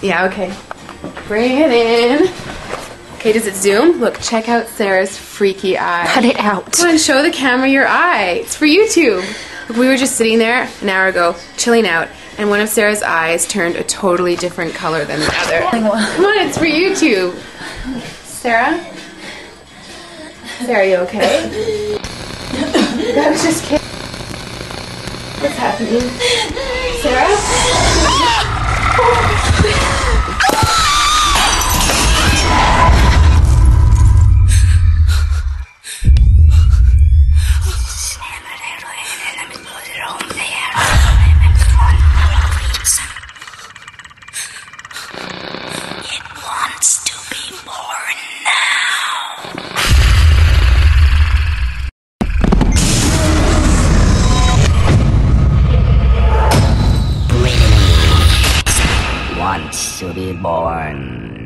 Yeah, okay. Bring it in. Okay, does it zoom? Look, check out Sarah's freaky eye. Cut it out. Come on, show the camera your eye. It's for YouTube. Look, we were just sitting there an hour ago, chilling out, and one of Sarah's eyes turned a totally different color than the other. Come on, it's for YouTube. Sarah? Sarah, are you okay? I was just kidding. What's happening? Sarah? It wants to be born now. Brittany wants to be born.